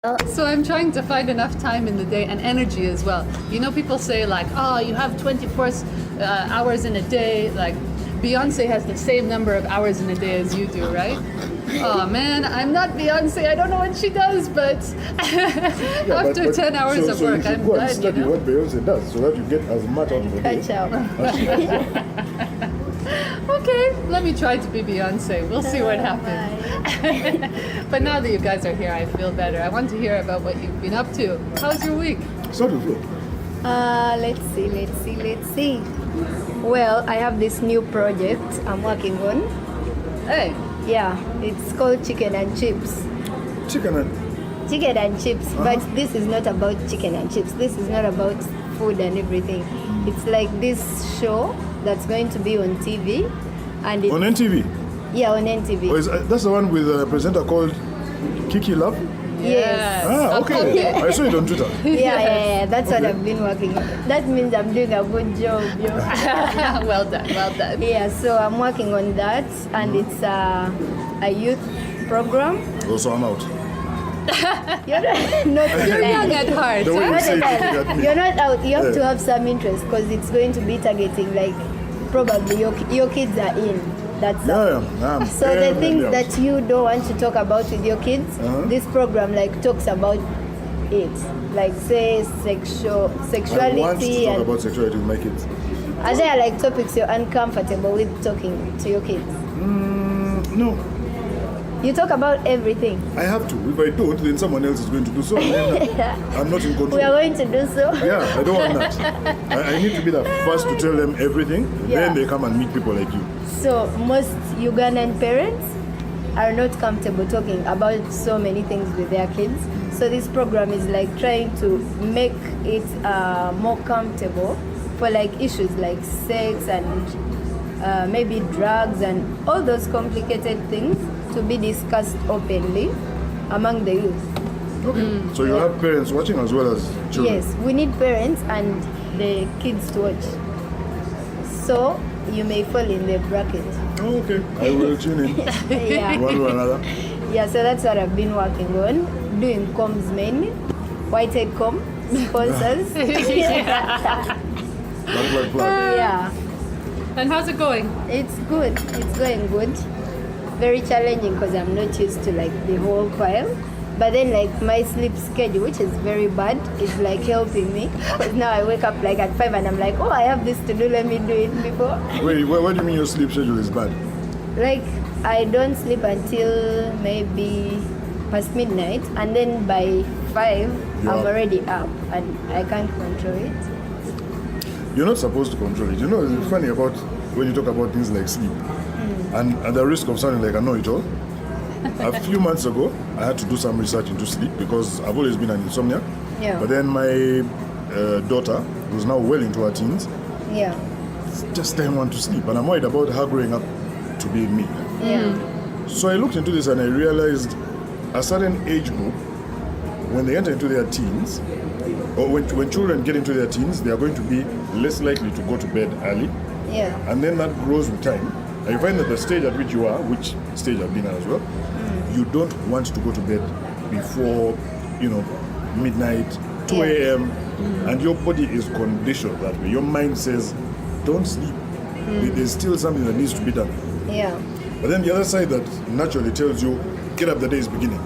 So I'm trying to find enough time in the day and energy as well. You know, people say like, oh, you have 24 hours in a day. Like Beyonce has the same number of hours in a day as you do, right? Oh man, I'm not Beyonce. I don't know what she does, but after 10 hours of work, I'm go done. and study what Beyonce does so that you get as much out of the day. Catch up. Okay, let me try to be Beyonce. We'll see what happens. But now that you guys are here, I feel better. I want to hear about what you've been up to. How's your week? Sort of. Let's see. Well, I have this new project I'm working on. Hey, Yeah, it's called Chicken and Chips. Chicken and Chips, but this is not about chicken and chips. This is not about food and everything. It's like this show that's going to be on TV. And on NTV. Yeah, on NTV. Oh, that's the one with a presenter called Kiki Love? Yes. Ah, okay. I saw it on Twitter. Yeah, that's what I've been working on. That means I'm doing a good job, yo. well done. Yeah, so I'm working on that, and it's a youth program. Also, I'm out. You're not You're young at heart. The way you Huh? say it, look at me. You're not out. You have to have some interest because it's going to be targeting like probably your kids are in. That's Yeah. So the things that you don't want to talk about with your kids, this program like talks about it. Like say sexuality I want to talk and about sexuality with my kids. are there like topics you're uncomfortable with talking to your kids? No, You talk about everything. I have to. If I don't, then someone else is going to do so. And then I'm not in control. We are going to do so. Yeah, I don't want that. I need to be the first to tell them everything. Yeah. Then they come and meet people like you. So most Ugandan parents are not comfortable talking about so many things with their kids. So this program is like trying to make it more comfortable for like issues like sex and maybe drugs and all those complicated things to be discussed openly among the youth. Okay. So you have parents watching as well as children. Yes, we need parents and the kids to watch. So you may fall in the bracket. Oh, okay. I will tune in. Yeah. One or another. Yeah, so that's what I've been working on. Doing comms mainly. Whitehead comb sponsors. Plug. Yeah. And how's it going? It's good. It's going good. Very challenging because I'm not used to like the whole file. But then like my sleep schedule, which is very bad, is like helping me. Because now I wake up like at 5 and I'm like, oh, I have this to do, let me do it before. Wait, what do you mean your sleep schedule is bad? Like I don't sleep until maybe past midnight, and then by 5 You're I'm up. already up and I can't control it. You're not supposed to control it. You know, it's funny about when you talk about things like sleep. And at the risk of sounding like I know it all, a few months ago, I had to do some research into sleep because I've always been an insomnia. Yeah. But then my daughter, who's now well into her teens, Yeah. just didn't want to sleep. And I'm worried about her growing up to be me. Yeah. So I looked into this and I realized a certain age group, when they enter into their teens, or when children get into their teens, they are going to be less likely to go to bed early. Yeah. And then that grows with time. And you find that the stage at which you are, which stage I've been at as well, you don't want to go to bed before, midnight, 2 a.m. And your body is conditioned that way. Your mind says, don't sleep. There's still something that needs to be done. Yeah. But then the other side that naturally tells you, get up, the day is beginning,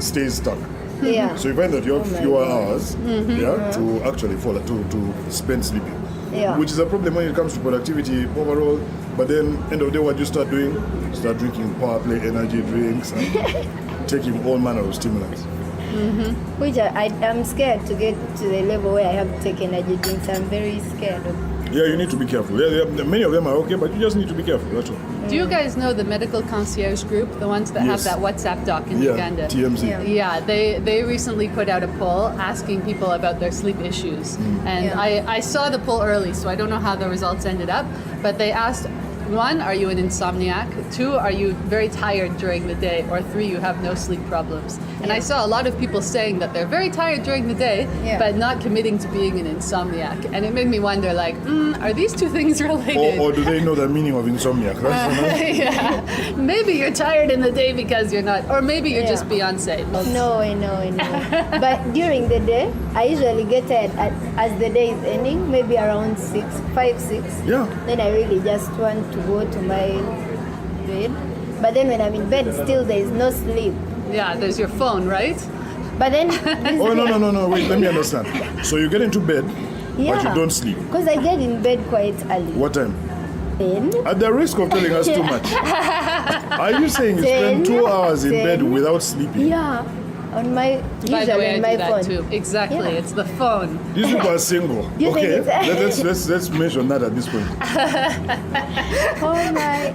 stays stuck. Yeah. So you find that you have my fewer God. hours to actually fall to spend sleeping. Yeah. Which is a problem when it comes to productivity overall. But then end of the day, what you start doing, start drinking power play energy drinks and taking all manner of stimulants. Which I'm scared to get to the level where I have to take energy drinks. I'm very scared of. Yeah, you need to be careful. Many of them are okay, but you just need to be careful. That's all. Do you guys know the medical concierge group, the ones that have Yes. that WhatsApp doc in Yeah, Uganda? TMZ. Yeah. Yeah, they recently put out a poll asking people about their sleep issues. And Yeah. I saw the poll early, so I don't know how the results ended up, but they asked one, are you an insomniac? Two, are you very tired during the day? Or three, you have no sleep problems. And I saw a lot of people saying that they're very tired during the day, but not committing to being an insomniac. And it made me wonder, like, are these two things related? Or do they know the meaning of insomnia? Yeah. Maybe you're tired in the day because you're not, or maybe you're just Beyonce. No, I know. But during the day, I usually get tired as the day is ending, maybe around 5, 6. Yeah. Then I really just want to go to my bed. But then when I'm in bed, still there is no sleep. Yeah, there's your phone, right? But then... Oh, no, wait, let me understand. So you get into bed, but you don't sleep. Because I get in bed quite early. What time? 10. At the risk of telling us too much, are you saying you spend 2 hours in bed without sleeping? Yeah. On my... By the way, I on do my that phone. too. Exactly, Yeah. it's the phone. These people are single. You think Okay, it's- let's mention that at this point. Oh my...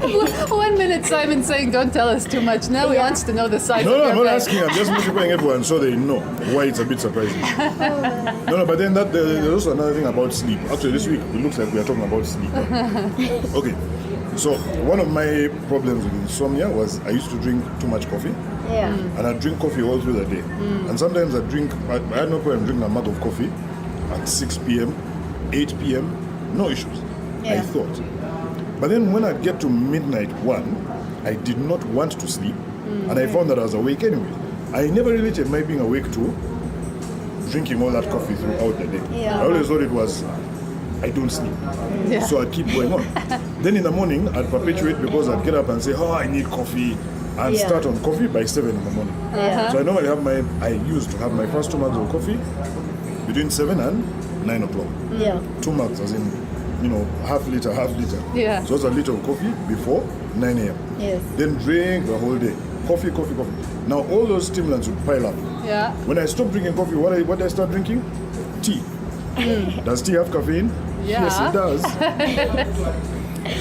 1 minute Simon saying, don't tell us too much. Now he wants to know the size No, of your I'm not bed. asking. I'm just multiplying everyone so they know why it's a bit surprising. No, but then there's also another thing about sleep. Actually, this week it looks like we are talking about sleep. Okay, so one of my problems with insomnia was I used to drink too much coffee. Yeah. And I drink coffee all through the day. And sometimes I had no problem drinking a mug of coffee at 6 p.m., 8 p.m., no issues, I Yeah. thought. But then when I get to midnight 1, I did not want to sleep, and I found that I was awake anyway. I never related my being awake to drinking all that coffee throughout the day. Yeah. I always thought it was, I don't sleep. Yeah. So I'd keep going on. Then in the morning, I'd perpetuate because I'd get up and say, oh, I need coffee. And Yeah. start on coffee by 7 in the morning. Yeah. So I normally I used to have my first 2 mugs of coffee between 7 and 9 o'clock. Yeah. 2 mugs as in, half liter. Yeah. So it's a liter of coffee before 9 a.m. Yes. Then drink the whole day. Coffee. Now all those stimulants would pile up. Yeah. When I stopped drinking coffee, what did I start drinking? Tea. Does tea have caffeine? Yeah. Yes, it does.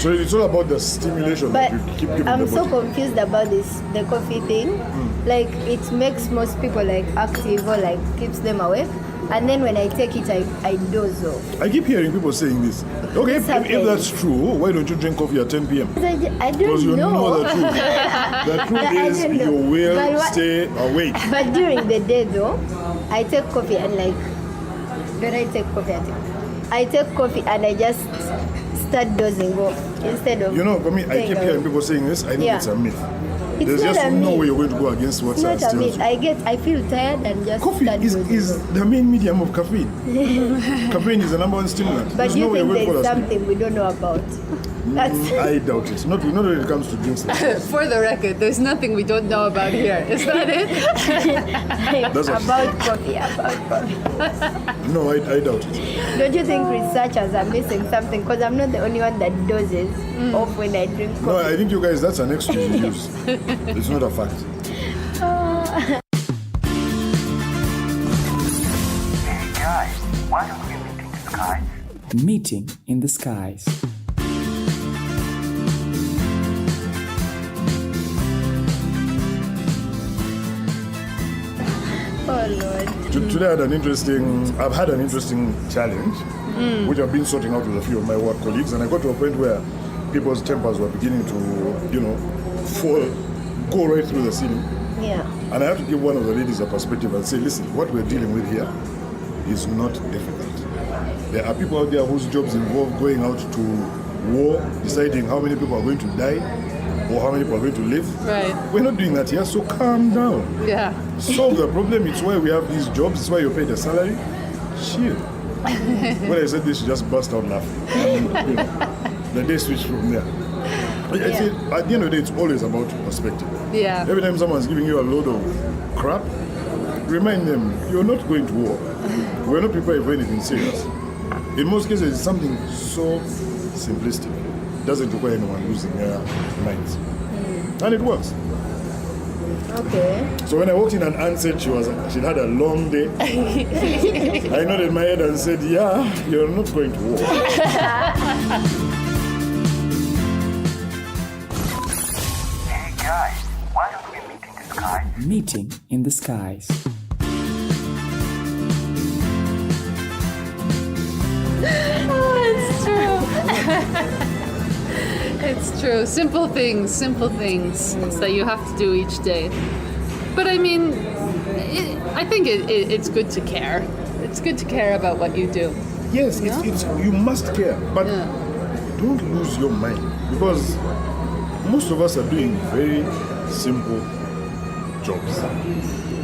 So it's all about the stimulation But that you keep giving I'm the so body. confused about the coffee thing. Like it makes most people like active or like keeps them awake. And then when I take it, I doze off. I keep hearing people saying this. Okay, It's if that's true, why don't you drink coffee at 10 p.m.? I Because you don't know the truth. The truth I is don't know. you will But what- stay awake. But during the day though, I take coffee and like, when I take coffee, I take coffee and I just start dozing off instead of. For me, I staying keep awake. hearing people saying this. I think Yeah. it's a myth. It's There's not just a no myth. way you're going to go against what It's not science a tells myth. you. I feel tired and just Coffee start is dozing. the main medium of caffeine. Caffeine is the number one stimulant. But There's do no you way you're think going to there's fall asleep. something we don't know about? That's I doubt it. Not when it comes to drinks. Like that. For the record, there's nothing we don't know about here. Is that it? That's what she about coffee. No, I doubt it. Don't you think researchers are missing something? Because I'm not the only one that dozes off when I drink No, coffee. I think you guys, that's an excuse you use. It's not a fact. Hey guys, why don't we meet in the skies? Meeting in the skies. Oh Lord. Today I've had an interesting challenge, which I've been sorting out with a few of my work colleagues, and I got to a point where people's tempers were beginning to go right through the ceiling. Yeah. And I have to give one of the ladies a perspective and say, listen, what we're dealing with here is not difficult. There are people out there whose jobs involve going out to war, deciding how many people are going to die or how many people are going to live. Right. We're not doing that here, so calm down. Yeah. Solve the problem. It's why we have these jobs. It's why you're paid a salary. Chill. When I said this, she just burst out laughing. And, the day switched from there. I say, at the end of the day, it's always about perspective. Yeah. Every time someone's giving you a load of crap, remind them, you're not going to war. We're not prepared for anything serious. In most cases, it's something so simplistic. It doesn't require anyone losing their minds. And it works. Okay. So when I walked in and Anne said she'd had a long day, I nodded my head and said, yeah, you're not going to war. Hey guys, why don't we meet in the skies? Meeting in the skies. Oh, it's true. It's true. Simple things that you have to do each day. But I mean, I think it's good to care. It's good to care about what you do. Yes, Yeah? it's you must care, but Yeah. don't lose your mind, because most of us are doing very simple jobs.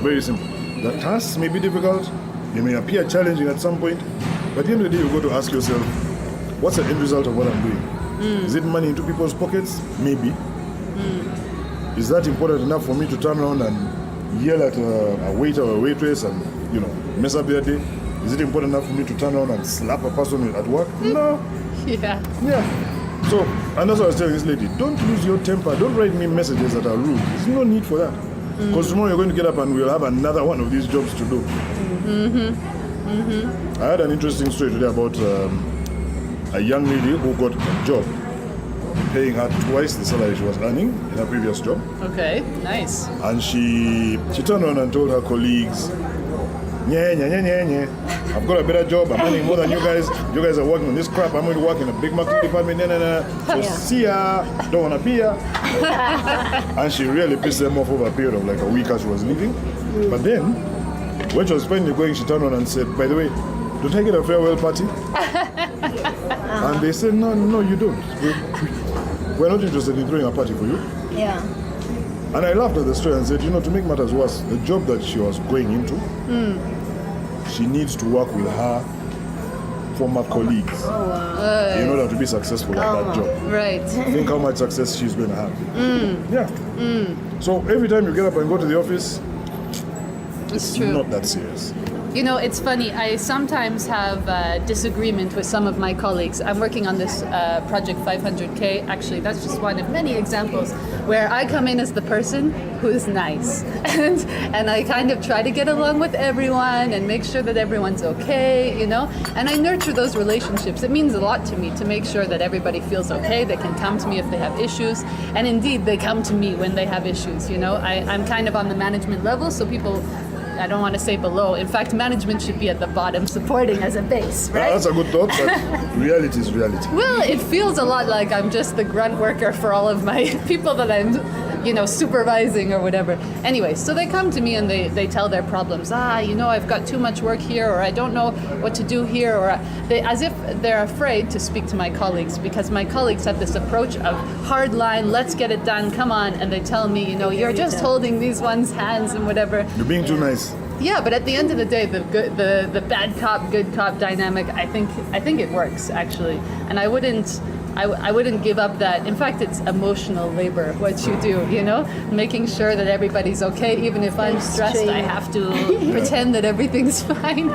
Very simple. The tasks may be difficult, they may appear challenging at some point, but at the end of the day, you got to ask yourself, what's the end result of what I'm doing? Is it money into people's pockets? Maybe. Is that important enough for me to turn around and yell at a waiter or a waitress and, mess up their day? Is it important enough for me to turn around and slap a person at work? No. Yeah. Yeah. So, and that's what I was telling this lady. Don't lose your temper. Don't write me messages that are rude. There's no need for that. Because tomorrow you're going to get up and we'll have another one of these jobs to do. I had an interesting story today about a young lady who got a job paying her twice the salary she was earning in her previous job. Okay. Nice. And she turned around and told her colleagues, I've got a better job, I'm earning more than you guys. You guys are working on this crap, I'm going to work in a big marketing department. So see ya, don't want to be ya. And she really pissed them off over a period of like a week as she was leaving. But then, when she was finally going, she turned around and said, by the way, don't I get a farewell party? And they said, no, you don't. We're not interested in throwing a party for you. Yeah. And I laughed at the story and said, to make matters worse, the job that she was going into, she needs to work with her former colleagues in order to be successful at that job. Right. Think how much success she's going to have. Yeah. So every time you get up and go to the office, It's true. not that serious. It's funny. I sometimes have disagreement with some of my colleagues. I'm working on this project 500K. Actually, that's just one of many examples where I come in as the person who is nice, and I kind of try to get along with everyone and make sure that everyone's okay, And I nurture those relationships. It means a lot to me to make sure that everybody feels okay. They can come to me if they have issues, and indeed, they come to me when they have issues. I'm kind of on the management level, so people. I don't want to say below. In fact, management should be at the bottom, supporting as a base, right? That's a good thought, but reality is reality. Well, it feels a lot like I'm just the grunt worker for all of my people that I'm, supervising or whatever. Anyway, so they come to me and they tell their problems. I've got too much work here, or I don't know what to do here, or as if they're afraid to speak to my colleagues, because my colleagues have this approach of hard line, let's get it done, come on, and they tell me, you're just holding these ones' hands and whatever. You're being too nice. Yeah, but at the end of the day, the bad cop, good cop dynamic, I think it works actually, and I wouldn't give up that. In fact, it's emotional labor what you do, making sure that everybody's okay, even if I'm stressed, I have to pretend that everything's fine,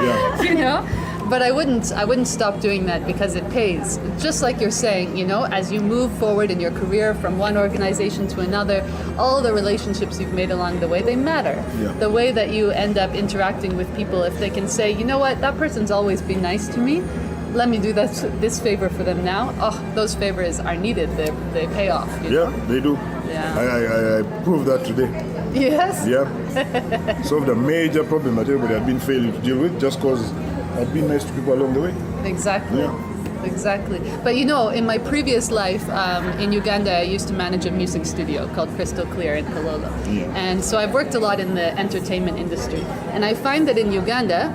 But I wouldn't stop doing that because it pays. Just like you're saying, as you move forward in your career from one organization to another, all the relationships you've made along the way, they matter. Yeah. The way that you end up interacting with people, if they can say, you know what, that person's always been nice to me, let me do this favor for them now. Oh, those favors are needed. They pay off. Yeah, they do. Yeah. I proved that today. Yes. Yeah. Solved a major problem that everybody had been failing to deal with just because I'd been nice to people along the way. Exactly. Yeah. Exactly. But in my previous life in Uganda, I used to manage a music studio called Crystal Clear in Kololo. Yeah. And so I've worked a lot in the entertainment industry. And I find that in Uganda,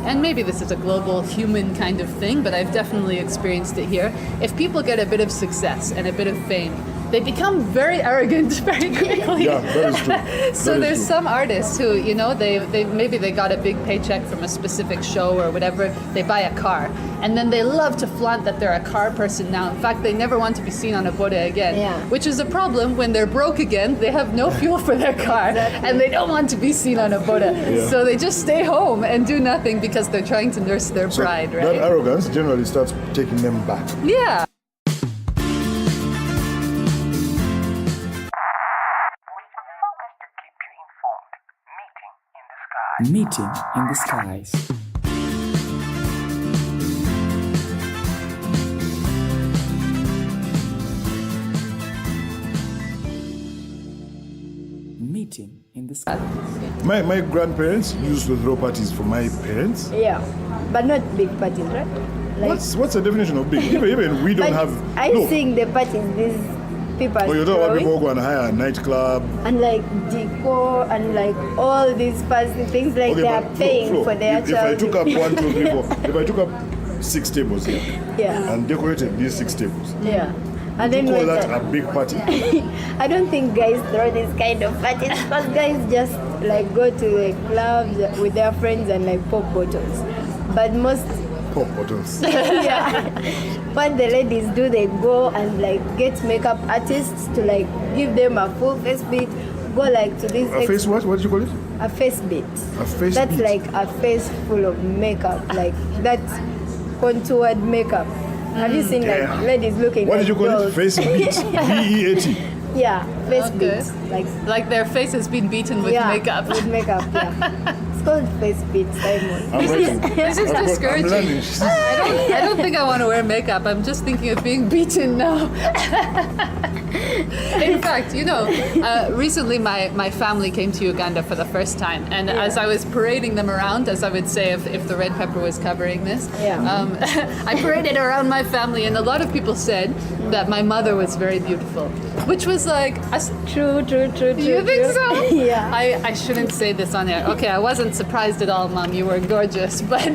and maybe this is a global human kind of thing, but I've definitely experienced it here, if people get a bit of success and a bit of fame, they become very arrogant very quickly. Yeah, that is true. So there's some artists who, they got a big paycheck from a specific show or whatever, they buy a car. And then they love to flaunt that they're a car person now. In fact, they never want to be seen on a boda again. Yeah. Which is a problem when they're broke again, they have no fuel for their car. Exactly. And they don't want to be seen on a boda. Yeah. So they just stay home and do nothing because they're trying to nurse their So pride, that right? arrogance generally starts taking them back. Yeah. We are focused to keep you informed. Meeting in the sky. Meeting in the skies. Meeting in the skies. My grandparents used to throw parties for my parents. Yeah. But not big parties, right? Like, What's the definition of big? Even we don't but have. I no. think the parties, these people are But you're talking about throwing. people who go and hire a nightclub. And like decor and like all these fancy things, like they are but paying Flo, for their if I child. took up 1, 2, 3, 4, if I took up 6 tables here Yeah. and decorated these 6 tables, Yeah. And you then call when that the- a big party? I don't think guys throw this kind of parties because guys just like go to the clubs with their friends and like pop bottles. But most, Pop bottles. yeah, what the ladies do, they go and like get makeup artists to like give them a full face beat, go like to this A face what? What do you call it? a face beat. A face That's beat. like a face full of makeup, like that's contoured makeup. Have you seen like Yeah. ladies looking What like did you call it? dolls? Face beat. B-E-A-T. Yeah, face Okay. beat. Like their face has been beaten with yeah, makeup. With makeup, yeah. It's called face beat, Simon. I'm writing. This is I'm discouraging. learning. I don't think I want to wear makeup. I'm just thinking of being beaten now. In fact, recently my family came to Uganda for the first time, and as I was parading them around, as I would say if the red pepper was covering this, Yeah. I paraded around my family, and a lot of people said that my mother was very beautiful, which was like, True. you think so? Yeah. I shouldn't say this on air. Okay, I wasn't surprised at all, Mom. You were gorgeous, but.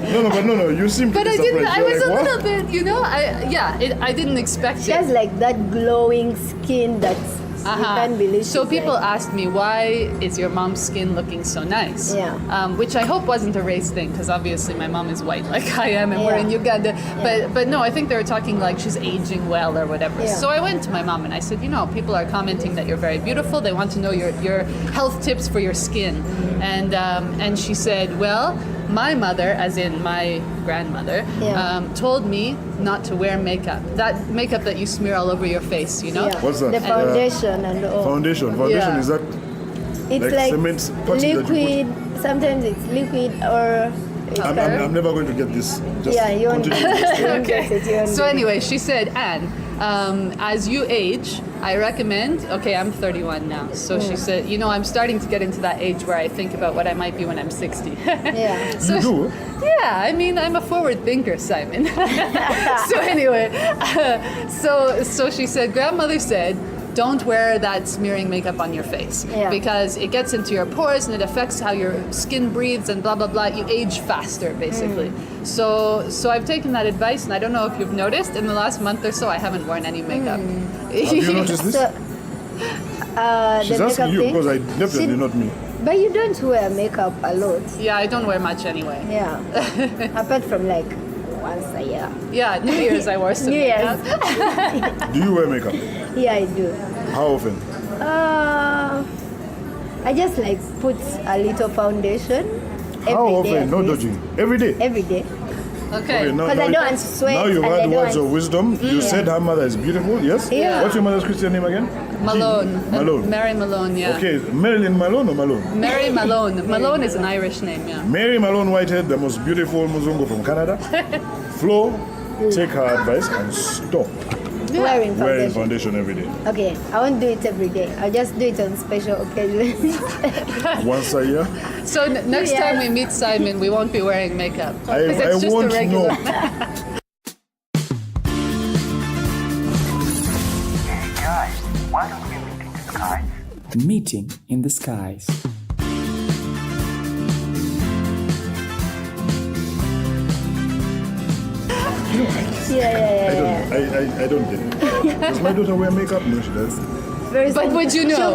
No, you seem But pretty I didn't. surprised. I You're was like, a what? little bit, I didn't expect She it. has like that glowing skin that's you can't believe. So she's people like, asked me, why is your mom's skin looking so nice? Yeah. Which I hope wasn't a race thing, because obviously my mom is white like I am, and we're in Yeah. Uganda. But no, I think they were talking like she's aging well or whatever. Yeah. So I went to my mom and I said, people are commenting that you're very beautiful. They want to know your health tips for your skin. And she said, well, my mother, as in my grandmother, Yeah. told me not to wear makeup. That makeup that you smear all over your face, yeah. What's that? The foundation and all. Foundation. Yeah. Is that It's like like cement putty that you put- liquid. Sometimes it's liquid or. It's I'm never going to get this. Just yeah, you won't, continue. you won't get it. You won't So get it. anyway, she said, Anne, as you age, I recommend. Okay, I'm 31 now. So she said, I'm starting to get into that age where I think about what I might be when I'm 60. Yeah. So You do? Yeah, I mean, I'm a forward thinker, Simon. So anyway, so she said, grandmother said, don't wear that smearing makeup on your face Yeah. because it gets into your pores and it affects how your skin breathes and blah blah blah. You age faster, basically. So I've taken that advice, and I don't know if you've noticed in the last month or so I haven't worn any makeup. Have you noticed this? So, She's the asking makeup you thing, because I definitely not me. But you don't wear makeup a lot. Yeah, I don't wear much anyway. Yeah. Apart from like once a year. Yeah, New Year's I wore some New Year's. makeup. Do you wear makeup? Yeah, I do. How often? I just like put a little foundation. How every day often? at No least. dodging. Every day. Every day. Okay. now, 'Cause I don't want to sweat Now you've and I had don't words want- of wisdom. You said her mother is beautiful, yes? Yeah. What's your mother's Christian name again? Malone. Malone. Mary Malone, yeah. Okay, Marilyn Malone or Malone? Mary Malone. Malone is an Irish name, yeah. Mary Malone Whitehead, the most beautiful Muzungu from Canada. Flo, take her advice and stop Wearing wearing foundation. foundation every day. Okay, I won't do it every day. I'll just do it on special occasions. Once a year. So next Yeah. time we meet Simon, we won't be wearing makeup. 'Cause I it's just won't a regular. know. Hey guys, why don't we meet in the sky? Meeting in the skies. yeah. I don't get it. Does my daughter wear makeup? No, she does. Very But soon would you know?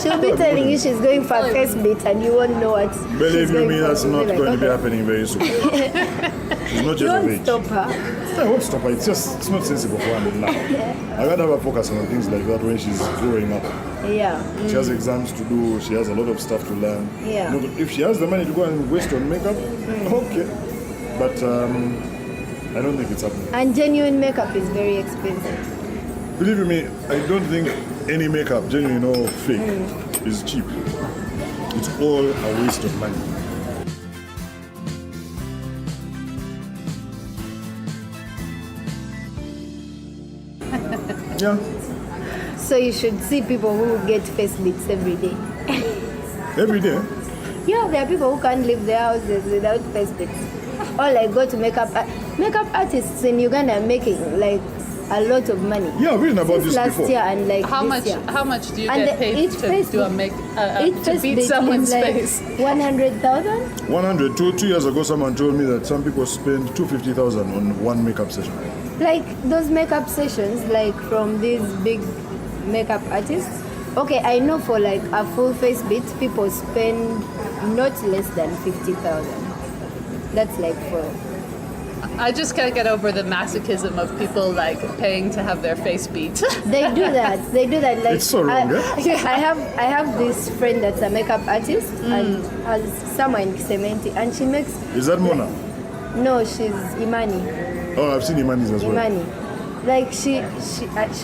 She'll be telling you she's going for a face beat and you won't know what. Believe she's you going me, for. that's You'll not be going to be okay. happening very soon. She's not just of Don't age. stop her. I won't stop her. It's not sensible for her now. I rather have her focus on things like that when she's growing up. Yeah. She has exams to do. She has a lot of stuff to learn. Yeah. You know, if she has the money to go and waste on makeup, okay. But I don't think it's happening. And genuine makeup is very expensive. Believe you me, I don't think any makeup, genuine or fake, is cheap. It's all a waste of money. Yeah, So you should see people who get face beats every day. every day. Yeah, there are people who can't leave their houses without face beats. Or like go to makeup artists in Uganda are making like a lot of money. Yeah, I've written about Since this last before. year and like How this much? year. How much do you And get paid each to face do a bit- make each to face beat bit someone's is like face? 100,000. 100. 2 years ago, someone told me that some people spend 250,000 on one makeup session. Like those makeup sessions, like from these big makeup artists. Okay, I know for like a full face bit, people spend not less than 50,000. That's like for. I just can't get over the masochism of people like paying to have their face beat. They do that. They do that. Like It's so wrong, I have this friend that's a makeup artist and has somewhere in Cementi, and she makes. Is that Mona? No, she's Imani. Oh, I've seen Imani's as well. Imani. Like she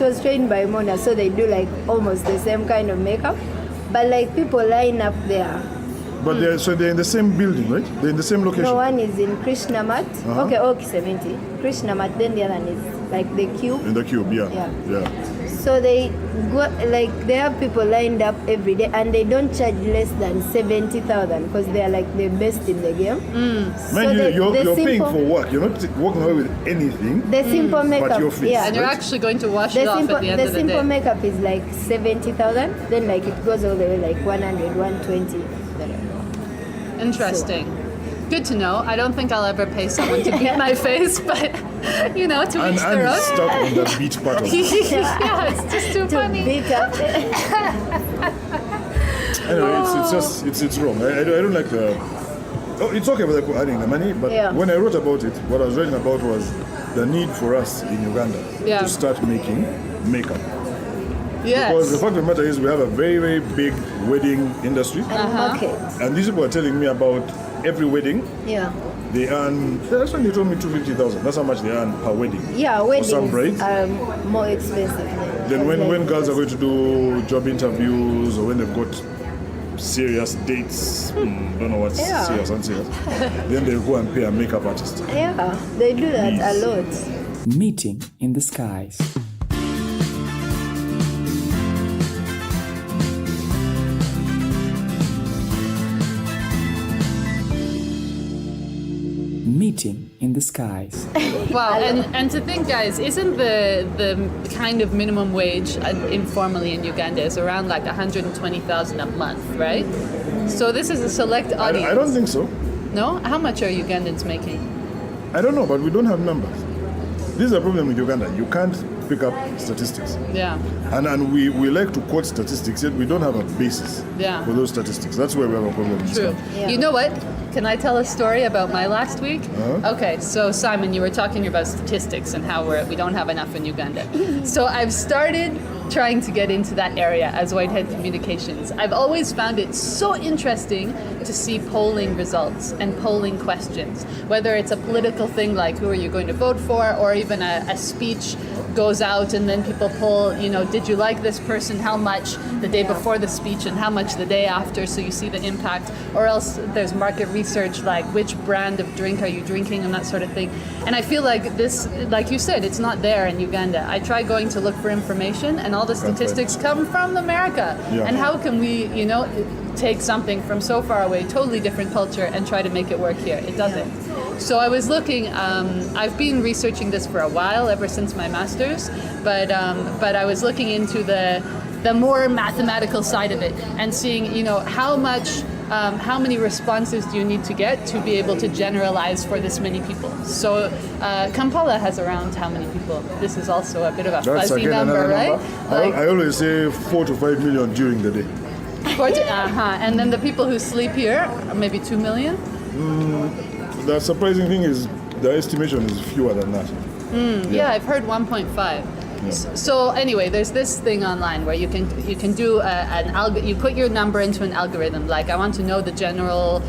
was trained by Mona, so they do like almost the same kind of makeup, but like people line up there. But they're in the same building, right? They're in the same location. No, one is in Krishnamat. Uh-huh. Okay, 70. Krishnamat. Then the other one is like the Cube. In the cube, yeah. Yeah. So they go like they have people lined up every day, and they don't charge less than 70,000 because they are like the best in the game. So Man, you're the paying simple- for work. You're not walking away with anything. The simple makeup, your face. yeah. And you're Right. actually going to wash The it off simple, at the end the of the simple day. makeup is like 70,000. Then like it goes all the way like 100, 120. Interesting. Good to know. I don't think I'll ever pay someone to beat my face, but you know, to And each their it's own. stuck on that beat part of it. Yeah, it's just too To funny. beat up. Anyway, it's wrong. I don't like the. Oh, it's okay with adding the money, but Yeah. when I wrote about it, what I was writing about was the need for us in Uganda Yeah. to start making makeup. Yes. Because the fact of the matter is we have a very, very big wedding industry. And market. And these people are telling me about every wedding, Yeah. they earn, that's when they told me 250,000. That's how much they earn per wedding. Yeah, For some weddings braids. are more expensive. Then when Like- girls are going to do job interviews or when they've got serious dates, don't know what's Yeah. serious and serious, then they go and pay a makeup artist. Yeah, they do that a Please. lot. Meeting in the skies. Meeting in the skies. Wow, and to think, guys, isn't the kind of minimum wage informally in Uganda is around like 120,000 a month, right? So this is a select audience. I don't think so. No? How much are Ugandans making? I don't know, but we don't have numbers. This is a problem with Uganda. You can't pick up statistics. Yeah. And we like to quote statistics, yet we don't have a basis Yeah. for those statistics. That's where we have a problem. in this True. country. Yeah. You know what? Can I tell a story about my last week? Uh-huh. Okay, so Simon, you were talking about statistics and how we don't have enough in Uganda. So I've started trying to get into that area as Whitehead Communications. I've always found it so interesting to see polling results and polling questions, whether it's a political thing like who are you going to vote for, or even a speech goes out and then people poll, you know, did you like this person, how much the day before the speech and how much the day after, so you see the impact. Or else there's market research like which brand of drink are you drinking and that sort of thing. And I feel like this, like you said, it's not there in Uganda. I try going to look for information and all the statistics come from America. Yeah. And how can we, you know, take something from so far away, totally different culture, and try to make it work here? It doesn't. So I was looking. I've been researching this for a while, ever since my master's. But I was looking into the more mathematical side of it and seeing, you know, how many responses do you need to get to be able to generalize for this many people? So Kampala has around how many people? This is also a bit of a That's fuzzy again number, another right? number. I always say 4 to 5 million during the day. And then the people who sleep here are maybe 2 million. The surprising thing is the estimation is fewer than that. Yeah, I've heard 1.5. So anyway, there's this thing online where you can do you put your number into an algorithm. Like I want to know the general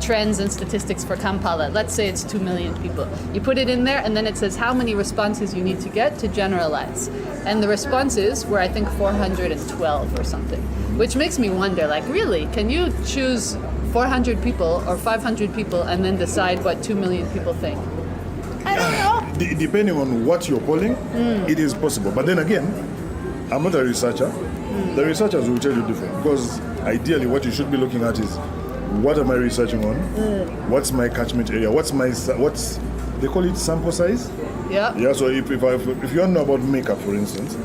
trends and statistics for Kampala. Let's say it's 2 million people. You put it in there, and then it says how many responses you need to get to generalize. And the responses were, I think, 412 or something, which makes me wonder. Like, really, can you choose 400 people or 500 people and then decide what 2 million people think? I don't know. Depending on what you're polling, it is possible. But then again, I'm not a researcher. The researchers will tell you different. Because ideally, what you should be looking at is what am I researching on? What's my catchment area? What's they call it sample size? Yeah. Yeah, so if you don't know about makeup, for instance,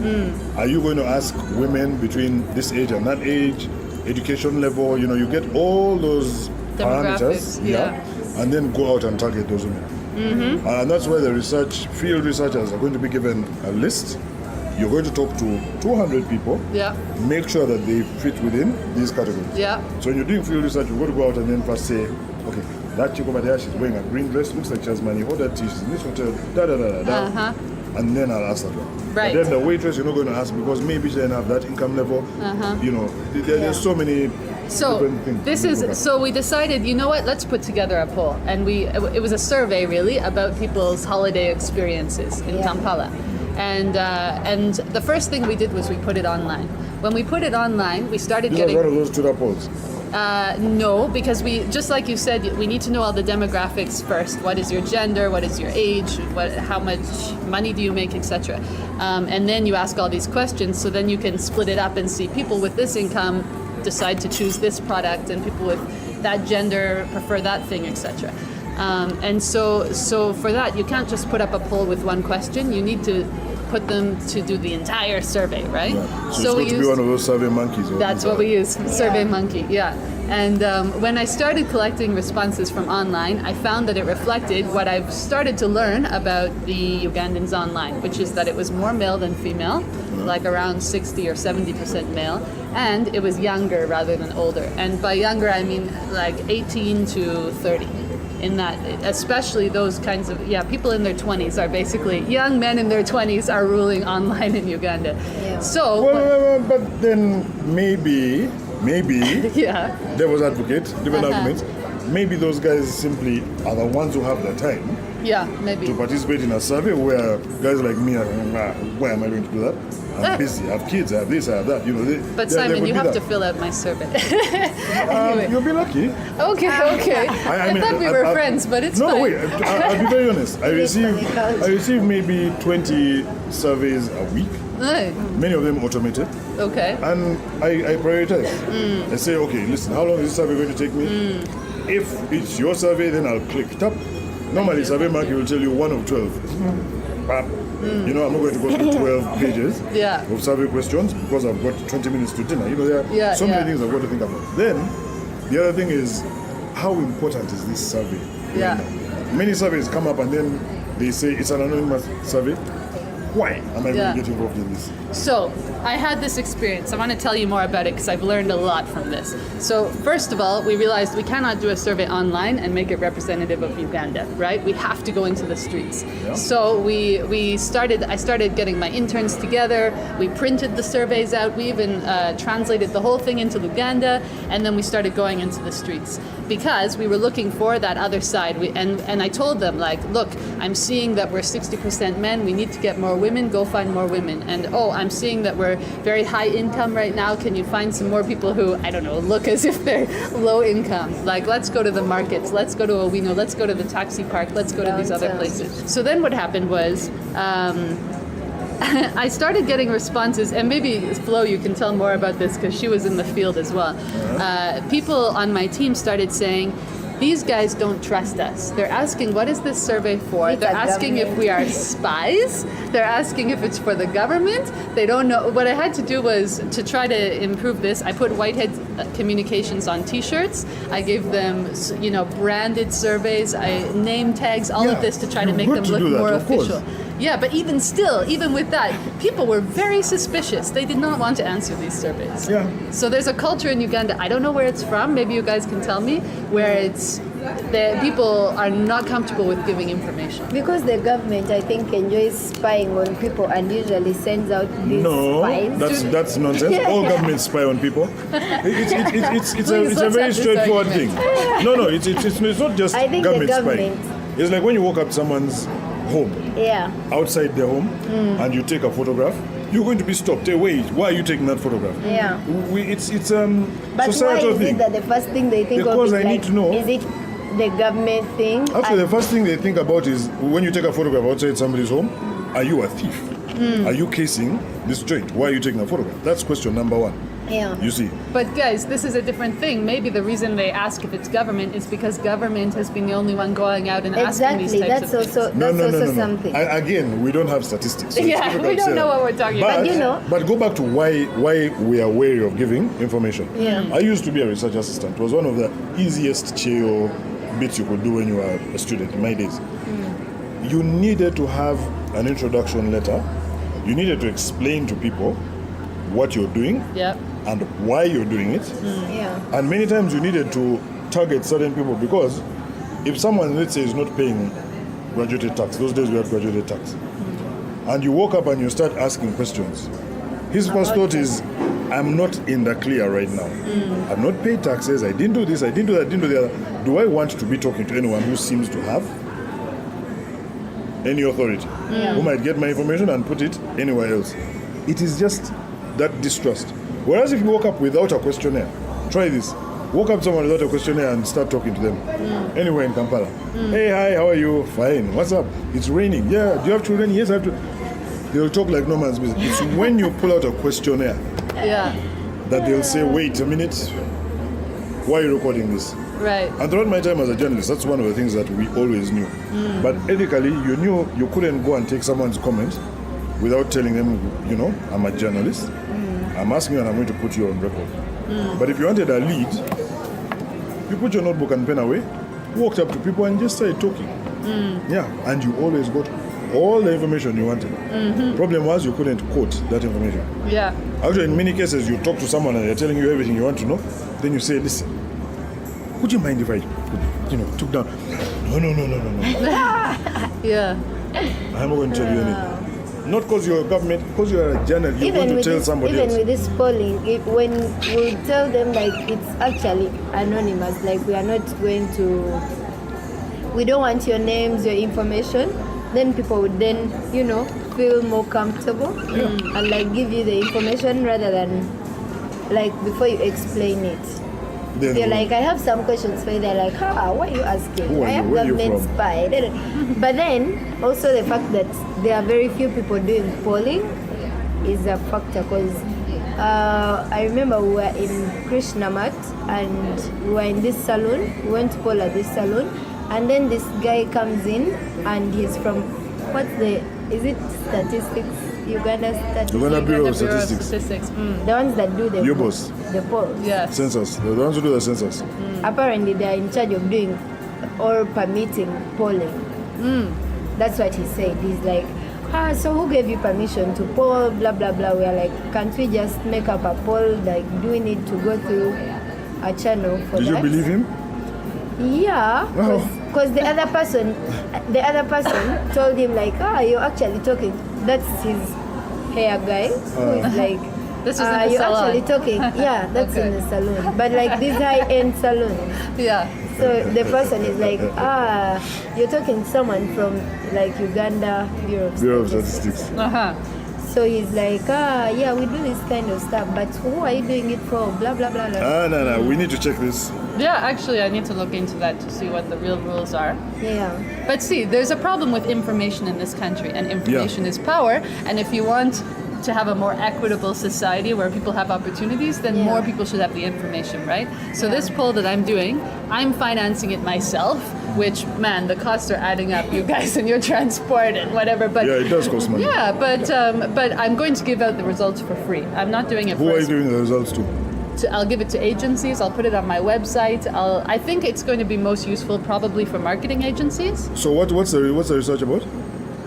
are you going to ask women between this age and that age, education level, you get all those parameters, Demographics, yeah. and then go out and target those women. And that's why the field researchers are going to be given a list. You're going to talk to 200 people, Yeah. make sure that they fit within these categories. Yeah. So when you're doing field research, you've got to go out and then first say, okay, that chick over there, she's wearing a green dress, looks like she has money, hold that tea, she's in this hotel, da. And then I'll ask that one. Right. But then the waitress, you're not going to ask because maybe she doesn't have that income level. There's so many So different things. this is so we decided, you know what? Let's put together a poll, and it was a survey really about people's holiday experiences in Kampala, and the first thing we did was we put it online. When we put it online, we started These getting. are one of those Twitter polls. No, because we, just like you said, we need to know all the demographics first. What is your gender? What is your age? How much money do you make, etc. And then you ask all these questions. So then you can split it up and see people with this income decide to choose this product, and people with that gender prefer that thing, etc. And so for that, you can't just put up a poll with one question. You need to put them to do the entire survey, right? Yeah. So it's going to be one of those survey monkeys. That's what we use, SurveyMonkey, yeah. And when I started collecting responses from online, I found that it reflected what I've started to learn about the Ugandans online, which is that it was more male than female, like around 60 or 70% male, and it was younger rather than older. And by younger, I mean like 18 to 30. In that, especially those kinds of, people in their 20s are basically, young men in their 20s are ruling online in Uganda. Yeah. So, Well, but then maybe, yeah. devil's advocate, different arguments, maybe those guys simply are the ones who have the time Yeah, maybe. to participate in a survey where guys like me are, why am I going to do that? I'm busy, I have kids, I have this, I have that. But there Simon, would you be have that. to fill out my survey. Anyway. You'll be lucky. Okay. I thought we were friends, but it's no, fine. wait. I'll be very honest. I receive maybe 20 surveys a week. Right. Many of them automated, Okay. and I prioritize. I say, okay, listen, how long is this survey going to take me? If it's your survey, then I'll click tap. Normally, Survey Monkey will tell you 1 of 12. Bam. I'm not going to go through 12 pages Yeah. of survey questions because I've got 20 minutes to dinner. There are so many things I've got to think about. Then, the other thing is, how important is this survey? Yeah. Many surveys come up and then they say it's an anonymous survey. Why am I going to get involved in this? So, I had this experience. I want to tell you more about it because I've learned a lot from this. So, first of all, we realized we cannot do a survey online and make it representative of Uganda, right? We have to go into the streets. Yeah. So, I started getting my interns together. We printed the surveys out. We even translated the whole thing into Luganda, and then we started going into the streets because we were looking for that other side. And I told them, like, look, I'm seeing that we're 60% men. We need to get more women. Go find more women. And I'm seeing that we're very high income right now. Can you find some more people who, I don't know, look as if they're low income? Like, let's go to the markets. Let's go to Owino. Let's go to the taxi park. Let's go to these other places. So then what happened was I started getting responses, and maybe Flo, you can tell more about this because she was in the field as well. People on my team started saying, these guys don't trust us. They're asking, what is this survey for? It's They're a asking if we are spies. They're asking if it's for the government. They don't know. What I had to do was to try to improve this. I put Whitehead Communications on T-shirts. I gave them, branded surveys, name tags, all of this to try to make them look more official. Yeah, but even still, even with that, people were very suspicious. They did not want to answer these surveys. Yeah. So there's a culture in Uganda, I don't know where it's from, maybe you guys can tell me, where it's the people are not comfortable with giving information. Because the government, I think, enjoys spying on people and usually sends out these spies. That's nonsense. All governments spy on people. It's a very straightforward thing. No, it's not just I think government the spying. It's like when you walk up to someone's home, outside their home, and you take a photograph, you're going to be stopped. Hey, wait, why are you taking that photograph? Yeah. It's But societal why is thing. it that the first thing they think Because of is I need to know. Is it the government thing? Actually, the first thing they think about is when you take a photograph outside somebody's home, are you a thief? Are you casing this joint? Why are you taking a photograph? That's question number one. Yeah. You see? But guys, this is a different thing. Maybe the reason they ask if it's government is because government has been the only one going out and asking these Exactly. types That's of things. also something. Again, we don't have statistics. So it's Yeah, difficult we to don't say know that. what we're talking about. But you know- But go back to why we are wary of giving information. Yeah. I used to be a research assistant. It was one of the easiest chill bits you could do when you were a student in my days. You needed to have an introduction letter. You needed to explain to people what you're doing Yep. and why you're doing it. Yeah. And many times you needed to target certain people because if someone, let's say, is not paying graduated tax, those days we had graduated tax, and you walk up and you start asking questions, his first thought is, I'm not in the clear right now. I've not paid taxes, I didn't do this, I didn't do that, I didn't do the other. Do I want to be talking to anyone who seems to have any authority, who might get my information and put it anywhere else? It is just that distrust. Whereas if you walk up without a questionnaire, try this. Walk up to someone without a questionnaire and start talking to them. Anywhere in Kampala. Hey, hi, how are you? Fine. What's up? It's raining. Yeah. Do you have children? Yes, I have to. They'll talk like no man's business. It's when you pull out a questionnaire Yeah. that they'll say, wait a minute, why are you recording this? Right. And throughout my time as a journalist, that's one of the things that we always knew. But ethically, you knew you couldn't go and take someone's comment without telling them, you know, I'm a journalist. I'm asking you and I'm going to put you on record. But if you wanted a lead, you put your notebook and pen away, walked up to people and just started talking. Yeah, and you always got all the information you wanted. Problem was you couldn't quote that information. Yeah. Actually, in many cases, you talk to someone and they're telling you everything you want to know. Then you say, listen, would you mind if I, took down? No. Yeah. I'm not going to tell you anything. Not because you're a government, because you're a journalist. You're going to tell somebody even else. with this polling, when we tell them like it's actually anonymous, like we are not going to, we don't want your names, your information, then people would then, feel more comfortable and like give you the information rather than like before you explain it. Then They're like, I have some questions for you. They're like, why are you asking? Who are I you? am Where are you government from? spy. But then also the fact that there are very few people doing polling is a factor because I remember we were in Krishnamat and we were in this salon. We went to poll at this salon, and then this guy comes in and he's from is it statistics? Uganda statistics. Uganda Bureau of Bureau of Statistics. The ones that do the UBOS. the polls. Yes. Census. They're the ones who do the census. Apparently they are in charge of doing or permitting polling. That's what he said. He's like, so who gave you permission to poll, blah blah blah. We are like, can't we just make up a poll? Like, do we need to go through a channel for Did that? you believe him? Yeah, because the other person told him like, you're actually talking. That's his hair guy who is like, This was in the you're salon. actually talking. Yeah, that's in Okay. the salon. But like this high-end salon. Yeah. So the person is like, you're talking to someone from like Uganda Bureau of Statistics. Uh-huh. So he's like, yeah, we do this kind of stuff, but who are you doing it for? Blah blah blah. blah. No. We need to check this. Yeah, actually, I need to look into that to see what the real rules are. Yeah. But see, there's a problem with information in this country, and information is power. And if you want to have a more equitable society where people have opportunities, then Yeah. more people should have the information, right? So Yeah. this poll that I'm doing, I'm financing it myself, which, man, the costs are adding up, you guys, and your transport and whatever. But Yeah, it does cost money. yeah, but I'm going to give out the results for free. I'm not doing it Who for are you doing the results to? I'll give it to agencies. I'll put it on my website. I think it's going to be most useful probably for marketing agencies. So what's the research about?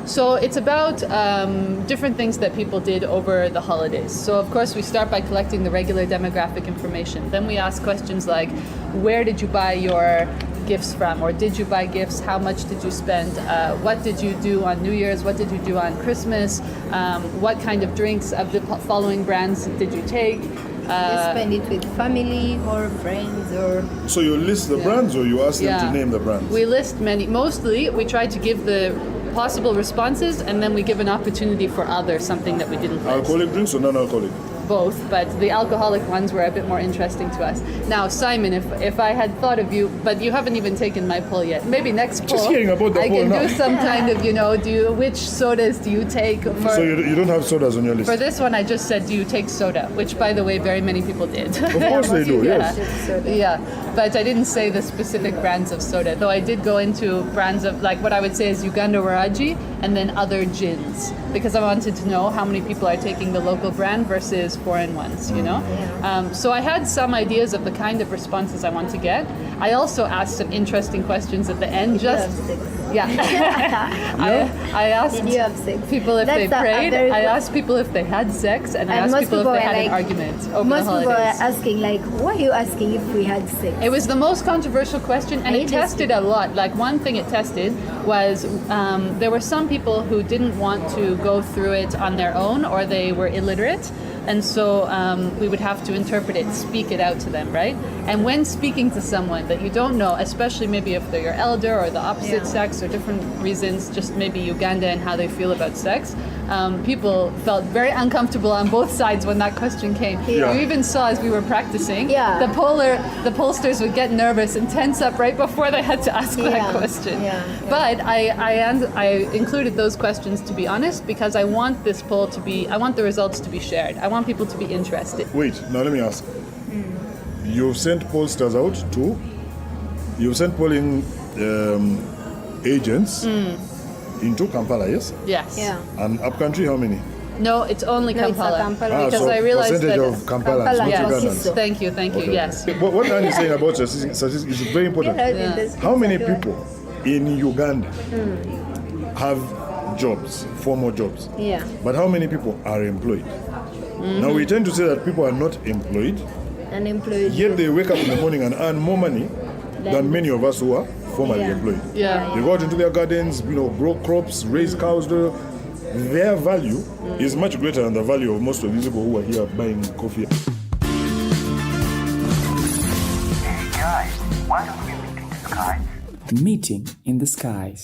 So it's about different things that people did over the holidays. So of course we start by collecting the regular demographic information. Then we ask questions like, where did you buy your gifts from? Or did you buy gifts? How much did you spend? What did you do on New Year's? What did you do on Christmas? What kind of drinks of the following brands did you take? You spend it with family or friends or. So you list the brands or you ask them to name the brands? We list many. Mostly, we try to give the possible responses, and then we give an opportunity for something that we didn't list. Alcoholic drinks or non-alcoholic? both, but the alcoholic ones were a bit more interesting to us. Now, Simon, if I had thought of you, but you haven't even taken my poll yet. Maybe next poll, Just hearing about the I poll can now. do some kind of, which sodas do you take? So you don't have sodas on your list? For this one, I just said, do you take soda? Which, by the way, very many people did. Of course they do, yes. Yeah, but I didn't say the specific brands of soda, though I did go into brands of, like, what I would say is Uganda Waraji and then other gins, because I wanted to know how many people are taking the local brand versus foreign ones, So I had some ideas of the kind of responses I want to get. I also asked some interesting questions at the end. Yeah. I asked Did you have sex? people if they That's a prayed. very I good- asked people if they had sex, and I And asked most people if people they were had an like- argument over the Most people holidays. are asking, like, why are you asking if we had sex? It was the most controversial question, and it Interesting. tested a lot. Like, one thing it tested was there were some people who didn't want to go through it on their own, or they were illiterate. And so we would have to interpret it, speak it out to them, right? And when speaking to someone that you don't know, especially maybe if they're your elder or the opposite sex or different reasons, just maybe Uganda and how they feel about sex, people felt very uncomfortable on both sides when that question came. Yeah. You even saw as we were practicing, Yeah. the pollsters would get nervous and tense up right before they had to ask Yeah. that question. Yeah. But I included those questions, to be honest, because I want this poll to be, I want the results to be shared. I want people to be interested. Wait, now let me ask. You've sent pollsters out to, you've sent polling agents into Kampala, yes? Yes. Yeah. And upcountry, how many? No, it's only No, it's a Kampala. Kampala. Because so I realized percentage that. of Kampalans, Kampala, not yes. Ugandans. So- Thank you, Okay. yes. What I'm saying about statistics is very important. How many people in Uganda have jobs, formal jobs? Yeah. But how many people are employed? Now we tend to say that people are not employed, Unemployed. yet they wake up in the morning and earn more money than many of us who are formally Yeah. employed. Yeah. They go out into their gardens, grow crops, raise cows. Their value is much greater than the value of most of these people who are here buying coffee. Hey guys, why don't we meet in the sky? Meeting in the skies.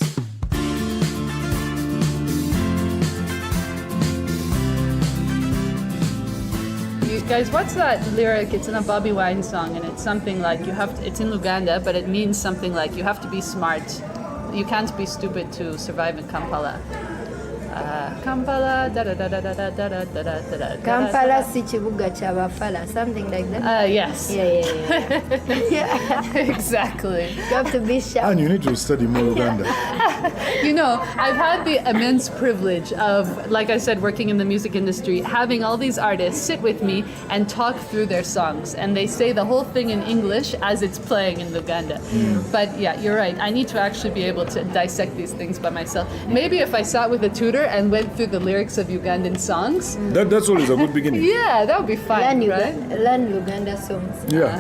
You guys, what's that lyric? It's in a Bobby Wine song, and it's something like it's in Luganda, but it means something like you have to be smart. You can't be stupid to survive in Kampala. Kampala, da da da da da da da da da da da. Kampala si kibuga ky'abafala, something like that. Yes. Yeah. Exactly. You have to be sharp. And you need to study more Uganda. I've had the immense privilege of, like I said, working in the music industry, having all these artists sit with me and talk through their songs. And they say the whole thing in English as it's playing in Luganda. But yeah, you're right. I need to actually be able to dissect these things by myself. Maybe if I sat with a tutor and went through the lyrics of Ugandan songs, That's always a good beginning. yeah, that would be fun, right? Learn Luganda songs. Yeah.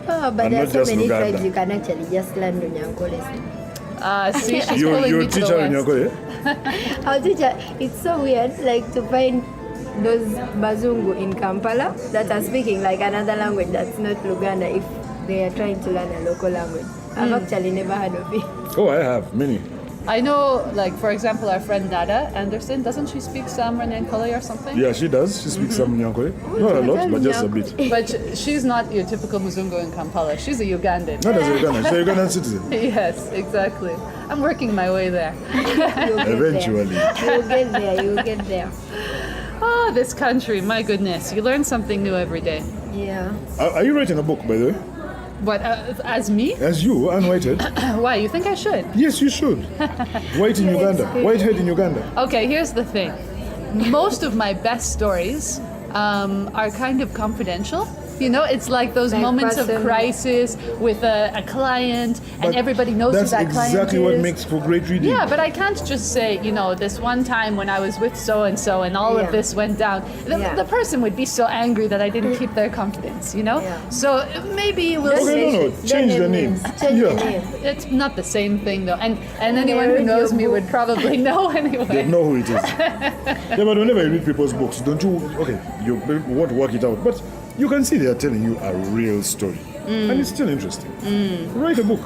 Oh, but And there are not so just many Luganda. tribes you can actually just learn Runyankole. See, she's You pulling me to teach the her in west. Nyakore? Our teacher, it's so weird, like to find those Bazungu in Kampala that are speaking like another language that's not Luganda if they are trying to learn a local language. I've actually never heard of it. Oh, I have many. I know, like, for example, our friend Dada Anderson, doesn't she speak some Runyankole or something? Yeah, she does. She speaks some Nyakore. Not a lot, but just a bit. But she's not your typical Muzungu in Kampala. She's a Ugandan. Not as a Ugandan. She's a Ugandan citizen. Yes, exactly. I'm working my way there. Eventually. You'll get there. Oh, this country, my goodness. You learn something new every day. Yeah. Are you writing a book, by the way? What, as me? As you, unwhited? Why? You think I should? Yes, you should. White in Uganda. Whitehead in Uganda. Okay, here's the thing. Most of my best stories are kind of confidential. It's like those Like moments person- of crisis with a client, and But everybody knows who that's that client exactly is. what makes for great reading. Yeah, but I can't just say, this one time when I was with so and so and all Yeah. of this went down. Yeah. The person would be so angry that I didn't keep their confidence, Yeah. So maybe we'll Don't Okay, see. no, change the name. Change the Yeah. name. It's not the same thing though, and anyone who read knows your me book. would probably know They anyway. know who it is. Yeah, but whenever you read people's books, don't you? Okay, you want to work it out, but you can see they are telling you a real story, and it's still interesting. Write a book.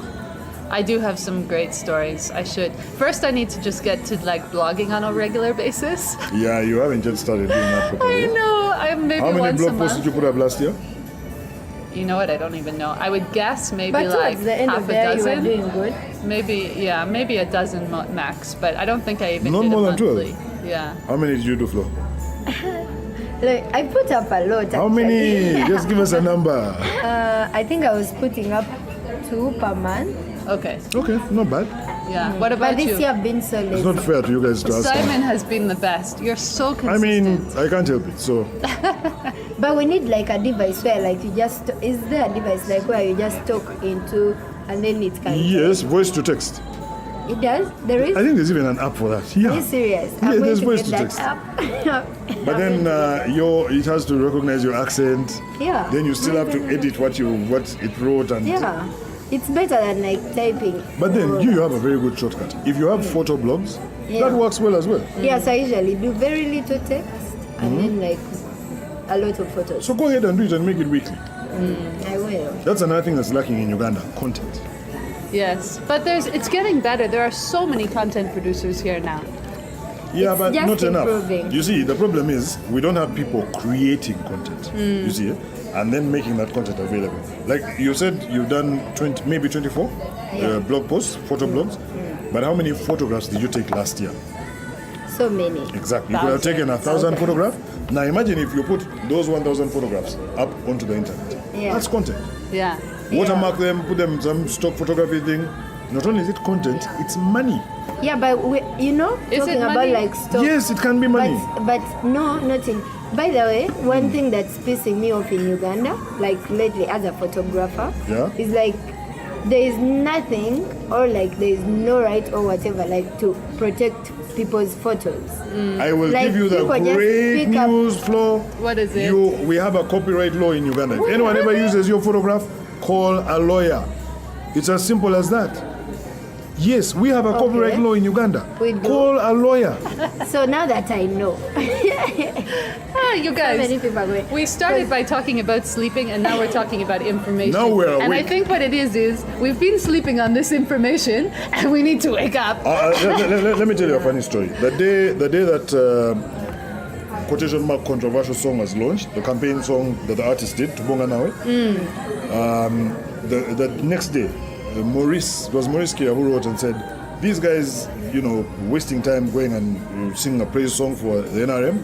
I do have some great stories. I should. First, I need to just get to like blogging on a regular basis. Yeah, you haven't just started doing that I properly. know. I'm maybe How many once a blog posts month. did you put up last year? You know what? I don't even know. I would guess maybe But like towards the end half of a the year, you dozen. were doing good. Maybe a dozen max. But I don't think I even Not did more a than 12? monthly. Yeah. How many did you do, Flo? Like, I put up a lot. How actually. many? Just give us a number. I think I was putting up 2 per month. Okay. Okay, not bad. Yeah. What about But this you? year I've been so It's lazy. not fair to you guys to ask me. Simon has been the best. You're so I consistent. mean, I can't help it. So, But we need like a device where like you just, is there a device like where you just talk into and then it can. yes, voice to text. It does? There is? I think there's even an app for that. Are you Yeah. serious? Yeah, I'm going there's to voice get to that text. app. But then it has to recognize your accent. Yeah. Then you still have to edit what it wrote and. Yeah. It's better than like typing. But then you have a very good shortcut. If you have photo blogs, Yeah. that works well as well. Yes, I usually do very little text and then like a lot of photos. So go ahead and do it and make it weekly. I will. That's another thing that's lacking in Uganda: content. Yes, but it's getting better. There are so many content producers here now. Yeah, It's but just not enough. improving. You see, the problem is we don't have people creating content. You see, and then making that content available. Like you said, you've done 20, maybe 24 blog posts, photo blogs. But how many photographs did you take last year? So many. Exactly. You could have taken 1,000 photographs. Now imagine if you put those 1,000 photographs up onto the internet. Yeah. That's content. Yeah. Watermark them, put them some stock photography thing. Not only is it content, it's money. Yeah, but Is talking it about money? like stuff. Yes, it can be money. But no, nothing. By the way, one thing that's pissing me off in Uganda, like lately as a photographer, Yeah. is like there is nothing or like there is no right or whatever like to protect people's photos. I will Like, give you the people just great pick up- news, Flo. What is it? We have a copyright law in Uganda. If anyone ever uses your photograph, call a lawyer. It's as simple as that. Yes, we have a copyright law in Uganda. We do? Call a lawyer. So now that I know, You so guys. many people are going. We started by talking about sleeping, and now we're talking about information. Now we're And I awake. think what it is we've been sleeping on this information, and we need to wake up. Let me tell you a funny story. The day that quotation mark controversial song was launched, the campaign song that the artist did, Tubonga Nawe, the next day, it was Maurice Kia who wrote and said, these guys, wasting time going and singing a praise song for the NRM,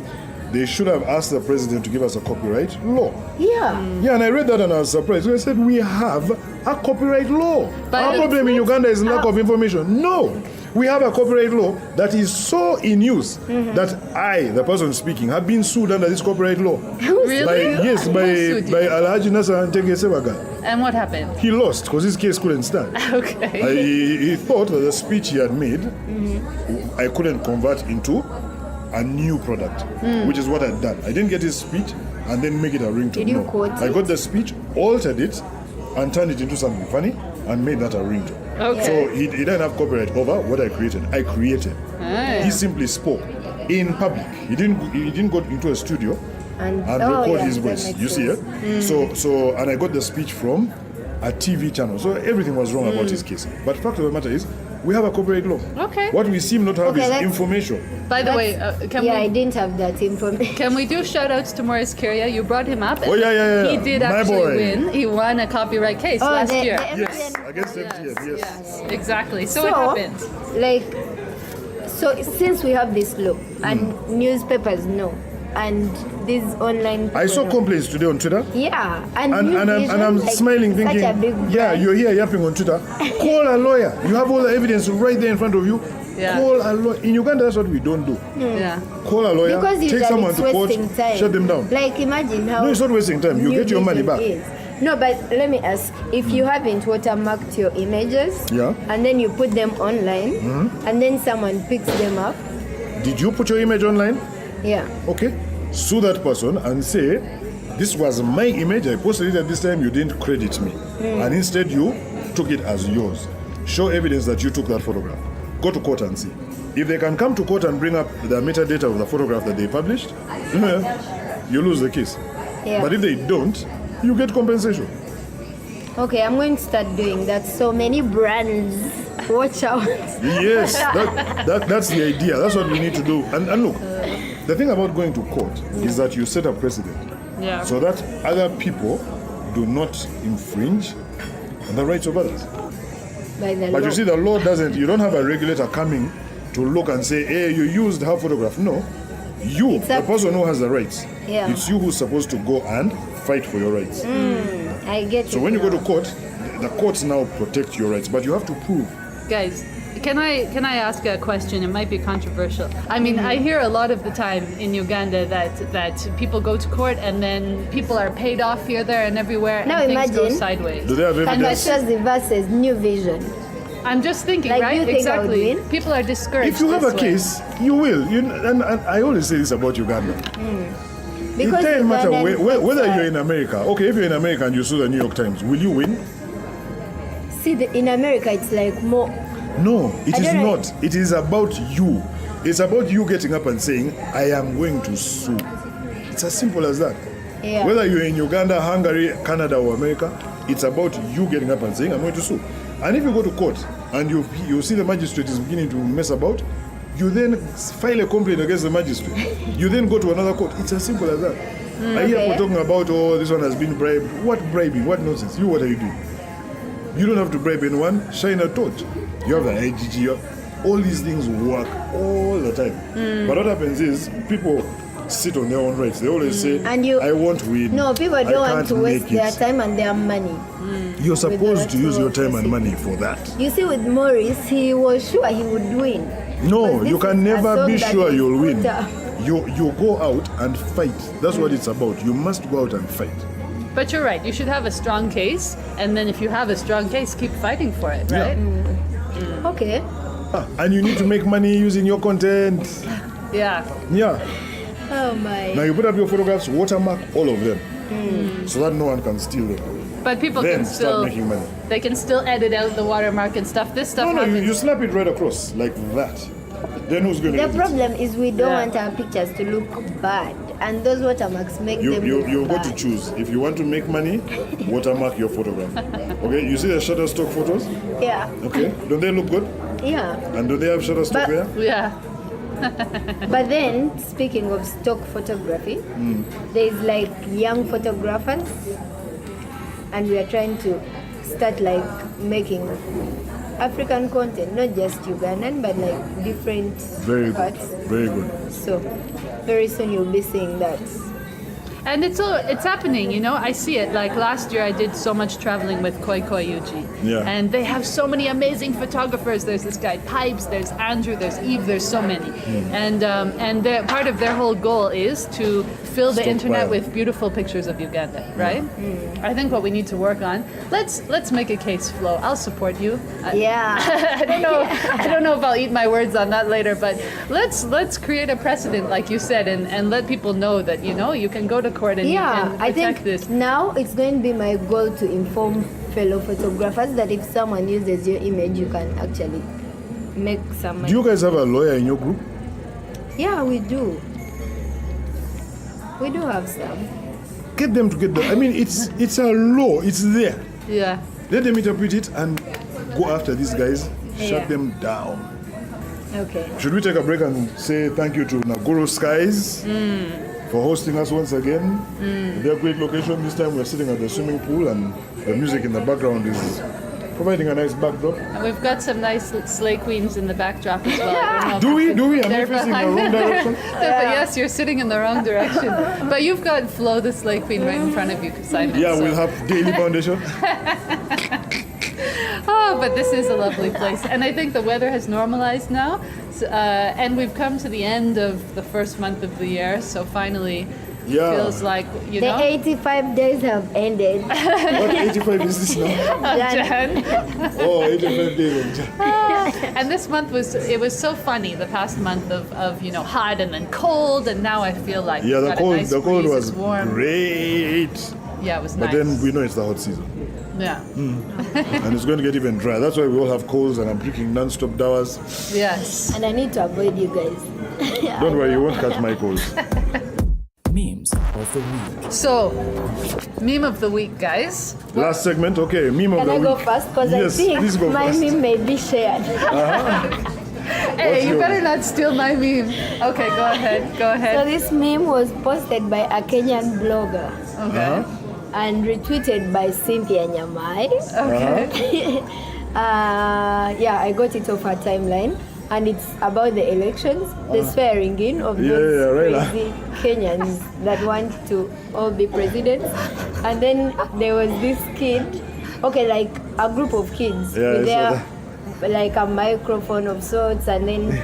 they should have asked the president to give us a copyright law. Yeah. Yeah, and I read that and I was surprised. I said, we have a copyright law. But Our it's problem in not- Uganda is lack of information. No. We have a copyright law that is so in use that I, the person speaking, have been sued under this copyright law. Really? By sued you? Alhaji Nasser Ntege Sebaga. And what happened? He lost because his case couldn't stand. Okay. He thought that the speech he had made, I couldn't convert into a new product, which is what I'd done. I didn't get his speech and then make it a ringtone. Did you No. quote I it? got the speech, altered it, and turned it into something funny and made that a ringtone. Okay. So he didn't have copyright over what I created. I created. He simply spoke in public. He didn't go into a studio and record his that voice. makes You see, sense. So and I got the speech from a TV channel. So everything was wrong about his case. But fact of the matter is, we have a copyright law. Okay. What we seem not to have Okay, is let's- information. By the way, I didn't have that information. can we do shout outs to Maurice Kiria? You brought him up. Oh, yeah. He did My actually boy. win. He won a copyright case last year. Yes, against MTF, yes. Exactly. So what happened? Like, so since we have this law and newspapers know, and these online. I saw people know. complaints today on Twitter. Yeah, and And New I'm Vision, like, smiling, such thinking, a big yeah, brand. you're here yapping on Twitter. Call a lawyer. You have all the evidence right there in front of you. Yeah. Call a lawyer. In Uganda, that's what we don't do. Yeah. Call a lawyer, Because take usually someone it's to court, wasting time. shut them down. Like imagine how. No, it's not wasting time. You New get your money Vision back. is. No, but let me ask: if you haven't watermarked your images, Yeah. and then you put them online, and then someone picks them up, Did you put your image online? yeah, Okay. Sue that person and say, this was my image, I posted it at this time, you didn't credit me. And instead you took it as yours. Show evidence that you took that photograph. Go to court and see. If they can come to court and bring up the metadata of the photograph that they published, you lose the case. Yeah. But if they don't, you get compensation. Okay, I'm going to start doing that. So many brands. Watch out. Yes, that's the idea. That's what we need to do. And look, the thing about going to court is that you set a precedent. Yeah. So that other people do not infringe on the rights of others. By the But law. you see, the law doesn't, you don't have a regulator coming to look and say, hey, you used her photograph. No. You, It's the up- person who has the rights. Yeah. It's you who's supposed to go and fight for your rights. I get So it when you go now. to court, the courts now protect your rights, but you have to prove. Guys, can I ask a question? It might be controversial. I mean, I hear a lot of the time in Uganda that people go to court and then people are paid off here, there, and everywhere, Now and things go imagine- sideways. Do they have And evidence? that's just the versus New Vision. I'm just thinking, Like, right? you think I would Exactly. win? People are discouraged. If you have this a way. case, you will. And I always say this about Uganda. Because It doesn't matter Ugandans whether are- you're in America. Okay, if you're in America and you sue the New York Times, will you win? See, in America, it's like more. No, it I is don't know. not. It is about you. It's about you getting up and saying, I am going to sue. It's as simple as that. Yeah. Whether you're in Uganda, Hungary, Canada, or America, it's about you getting up and saying, I'm going to sue. And if you go to court and you see the magistrate is beginning to mess about, you then file a complaint against the magistrate. You then go to another court. It's as simple as that. I hear okay. people talking about, oh, this one has been bribed. What bribing? What nonsense? What are you doing? You don't have to bribe anyone. Shine a torch. You have the IGG. All these things work all the time. But what happens is people sit on their own rights. They always say, And you- I won't win. No, people I don't want can't to waste make their it." time and their money. You're supposed to use your time and electoral money for that. You see, with Morris, he was sure he would win. No, But you this can is a never song be that sure is you'll win. put up. You go out and fight. That's what it's about. You must go out and fight. But you're right. You should have a strong case, and then if you have a strong case, keep fighting for it, Yeah. right? Okay. And you need to make money using your content. Yeah. Yeah. Oh my. Now you put up your photographs, watermark all of them, so that no one can steal them. But people Then can start still making money. they can still edit out the watermark and stuff. This stuff No, you happens. snap it right across like that. Then who's going to The get it? problem is we don't Yeah. want our pictures to look bad, and those watermarks make them look You've bad. got to choose. If you want to make money, watermark your photograph. Okay, you see the Shutterstock photos? Yeah, Okay, don't they look good? yeah. And do they have Shutterstock But- there? Yeah. But then, speaking of stock photography, there's like young photographers, and we are trying to start like making African content, not just Ugandan, but like different Very good. parts. Very good. So very soon you'll be seeing that. And it's happening, you know. I see it. Like last year, I did so much traveling with Koi Koi Yuji, Yeah. and they have so many amazing photographers. There's this guy Pipes, there's Andrew, there's Eve, there's so many, and part of their whole goal is to fill the internet Stockpile. with beautiful pictures of Uganda, right? I think what we need to work on. Let's make a case, Flo. I'll support you. Yeah. I don't know if I'll eat my words on that later, but let's create a precedent, like you said, and let people know that you can go to court and, Yeah, and I protect think this. now it's going to be my goal to inform fellow photographers that if someone uses your image, you can actually make some Do money. you guys have a lawyer in your group? Yeah, we do. We do have some. Get them to get them. I mean, it's a law. It's there. Yeah. Let them interpret it and go after these guys. Yeah. Shut them down. Okay. Should we take a break and say thank you to Nagoro Skies for hosting us once again? Their great location. This time we're sitting at the swimming pool and the music in the background is providing a nice backdrop. And we've got some nice slay queens in the backdrop as well. I don't know if Do you we? can- Do we? Am I They're facing the behind- wrong direction? But yes, you're sitting in the wrong direction. But you've got Flo, the slay queen, right in front of you, Simon. Yeah, so- we'll have daily foundation. Oh, but this is a lovely place, and I think the weather has normalized now, and we've come to the end of the first month of the year. So finally, Yeah. feels like The 85 days have ended. What 85 is this now? Jan. Oh, 85 days. of Jan. And this month was so funny. The past month of hot and then cold, and now I feel like Yeah, we've the got a cold, nice the cold breeze, was it's warm. great. Yeah, it was But nice. then we know it's the hot season. Yeah. And it's going to get even drier. That's why we all have colds and I'm drinking non-stop dawas. Yes. And I need to avoid you guys. Don't worry, you won't catch my colds. Memes of the week. So, meme of the week, guys. Last segment, okay. Meme of Can the I week. go first? Because Yes, I please go think my first. meme may be shared. Hey, What's you yours? better not steal my meme. Okay, go ahead. Go So ahead. this meme was posted by a Kenyan blogger Okay. and retweeted by Cynthia Nyamai. Okay. Yeah, I got it off her timeline, and it's about the elections, the swearing in of Yeah, those yeah, Raila. crazy Kenyans that want to all be presidents. And then there was this kid, okay, like a group of kids Yeah, with I saw their like a microphone of sorts, and then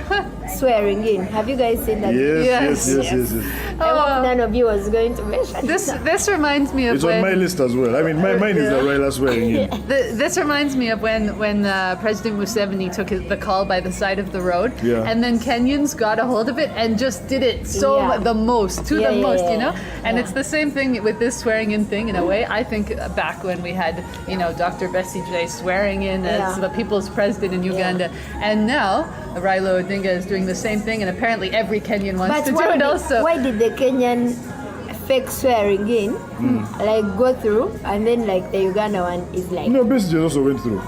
swearing in. Have you guys seen that? Yes. Yes. I hope none of you was going to mention This reminds me of It's on my when list as well. I mean, mine is the Raila swearing in. this reminds me of when President Museveni took the call by the side of the road, Yeah. and then Kenyans got a hold of it and just did it so Yeah. the most to Yeah, the yeah, most, yeah, you know. And yeah. it's the same thing with this swearing in thing in a way. I think back when we had Dr. Bessie J swearing in as Yeah. the people's president in Uganda, and now Raila Odinga is doing the same thing, and apparently every Kenyan wants But to do it also. why did the Kenyan fake swearing in like go through, and then like the Uganda one is like No, Bessie also went through.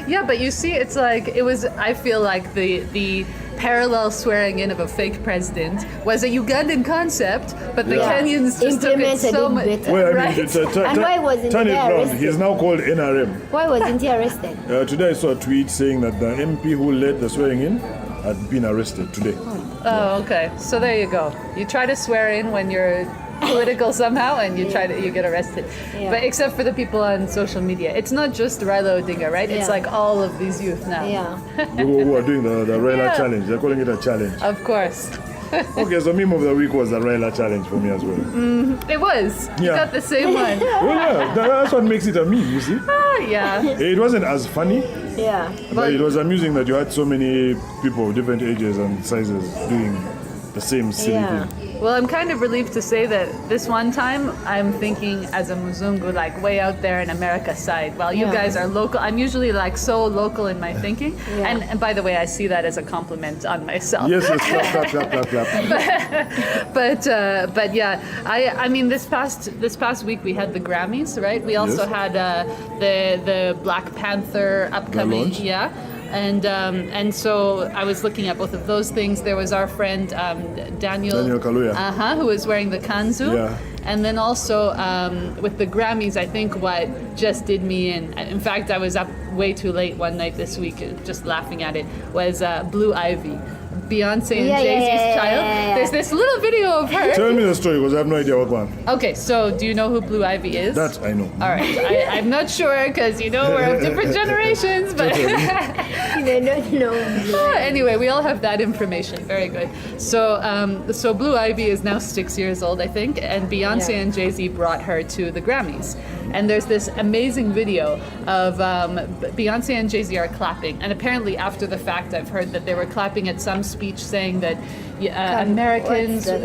Yeah, but you see, it's like I feel like the parallel swearing in of a fake president was a Ugandan concept, but the Yeah. Kenyans just took it Implemented so it much. better. Well, I mean, Right? And why wasn't turn he it round. arrested? He's now called NRM. why wasn't he arrested? Today I saw a tweet saying that the MP who led the swearing in had been arrested today. Oh, okay. So there you go. You try to swear in when you're political somehow, and you get arrested. Yeah. But except for the people on social media, it's not just Raila Odinga, right? It's Yeah. like all of these youth now. Yeah. who are doing the Raila Yeah. challenge. They're calling it a challenge. Of course. Okay, so meme of the week was the Raila challenge for me as well. It was. You Yeah. got the same one. Well, yeah, that's what makes it a meme, you see. Oh, yeah. It wasn't as funny, Yeah. but it was amusing that you had so many people of different ages and sizes doing the same silly Yeah. thing. Well, I'm kind of relieved to say that this one time I'm thinking as a Muzungu, like way out there in America side, while you Yeah. guys are local. I'm usually like so local in my thinking. Yeah. And by the way, I see that as a compliment on myself. Yes, clap, clap, clap, clap, clap. But yeah, I mean this past week we had the Grammys, right? We also Yes. had the Black Panther upcoming, launch. yeah. And so I was looking at both of those things. There was our friend Daniel Kaluuya. who was wearing the kanzu. Yeah. And then also with the Grammys, I think what just did me in fact, I was up way too late one night this week just laughing at it, was Blue Ivy. Beyonce and Yeah, yeah, Jay-Z's yeah, child. yeah, yeah. There's this little video of her. Tell me the story because I have no idea what one. Okay, so do you know who Blue Ivy is? That I know. All right, I'm not sure because we're of different generations, but They don't know. anyway, we all have that information. Very good. So Blue Ivy is now 6 years old, I think, and Beyonce Yeah. and Jay-Z brought her to the Grammys. And there's this amazing video of Beyonce and Jay-Z are clapping, and apparently after the fact, I've heard that they were clapping at some speech saying that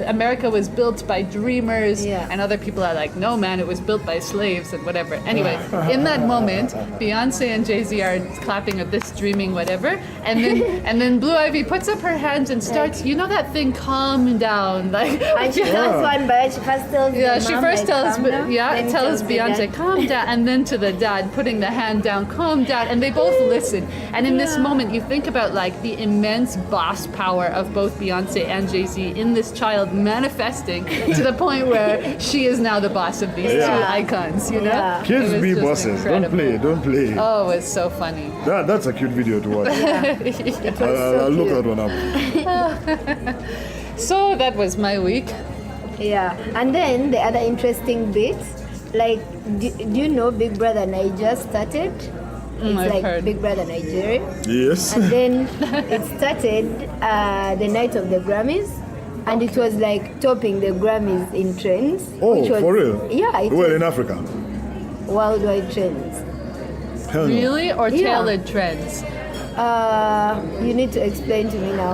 America was built by dreamers, Yeah. and other people are like, no man, it was built by slaves and whatever. Anyway, in that moment, Beyonce and Jay-Z are clapping at this dreaming whatever, and then Blue Ivy puts up her hands and starts, you know that thing, calm down, like. And she does one, but she first tells Yeah, the she mom, first like, tells, calm down, then tells the Beyonce, dad. calm down, and then to the dad, putting the hand down, calm down, and they both listen. And in this moment, you think about like the immense boss power of both Beyonce and Jay-Z in this child manifesting to the point where she is now the boss of these two Yeah. icons, you know? Yeah. Kids It was be just bosses. incredible. Don't play. Oh, it was so funny. That's a cute video to watch. I'll look that one up. So that was my week. Yeah, and then the other interesting bit, like, do you know Big Brother Nigeria started? It's I've like heard. Big Brother Nigeria. Yes. And then it started the night of the Grammys, and it was like topping the Grammys in trends. Oh, which was, for real? Yeah, it Well, was in Africa. worldwide trends. Hell no. Really? Or Yeah. tailored trends? You need to explain to me now.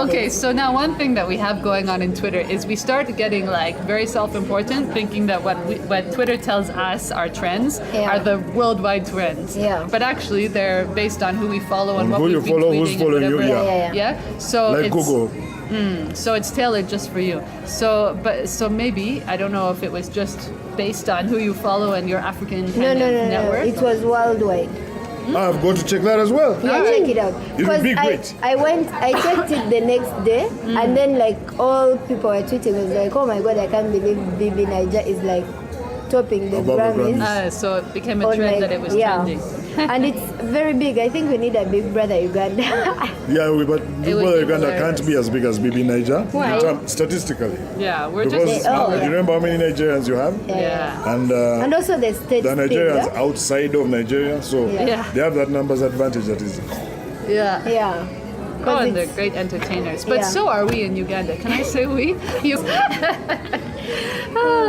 Okay, so now one thing that we have going on in Twitter is we start getting like very self-important, thinking that what Twitter tells us are trends Yeah. are the worldwide trends. Yeah. But actually, they're based on who we follow and On what who you we've been follow, tweeting who's and following you, whatever. yeah. Yeah. So Like it's, Google. So it's tailored just for you. So maybe I don't know if it was just based on who you follow and your African kind No, of no, no, no. network. It was worldwide. I've got to check that as well. Yeah, Alright. check it out. It would be I, great. I checked it the next day, and then like all people were tweeting, it was like, oh my god, I can't believe Bibi Niger is like topping the Above the Grammys. Grammys. So it became a on, trend like, that it was yeah. trending. And it's very big. I think we need a Big Brother Uganda. Yeah, but It would Brother be Uganda hilarious. can't be as big as Bibi Niger Why? statistically. Yeah, we're Because just Oh, you yeah. remember how many Nigerians you have? yeah. And And also the state the Nigerians speaker. outside of Nigeria, so Yeah. they have that numbers advantage that is. Yeah. Yeah. Oh, 'Cause and they're it's- great entertainers. But Yeah. so are we in Uganda. Can I say we? You.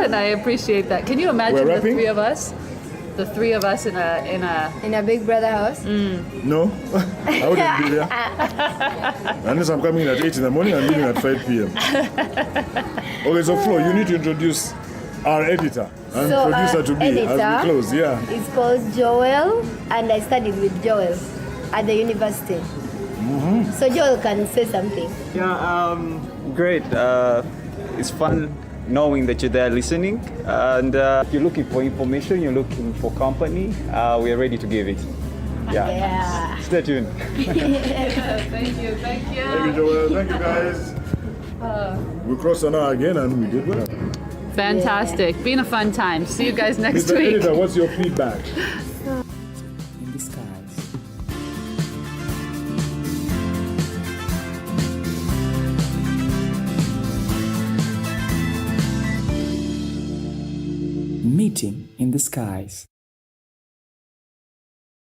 And I appreciate that. Can you imagine We're the rapping? three of us? The three of us in a in a Big Brother house. No, I wouldn't be there. Unless I'm coming in at 8 in the morning and leaving at 5 p.m. Okay, so Flo, you need to introduce our editor and So, producer to be as editor? we close. Yeah. It's called Joel, and I studied with Joel at the university. So Joel can say something. Yeah, great. It's fun knowing that you're there listening. And if you're looking for information, you're looking for company, we are ready to give it. Yeah. Yeah. Stay tuned. Thank you. Thank you, Joel. Thank you, guys. We crossed an hour again and we did well. Fantastic. Been a fun time. See you guys next Mr. week. Editor, what's your feedback? In the skies. Meeting in the skies.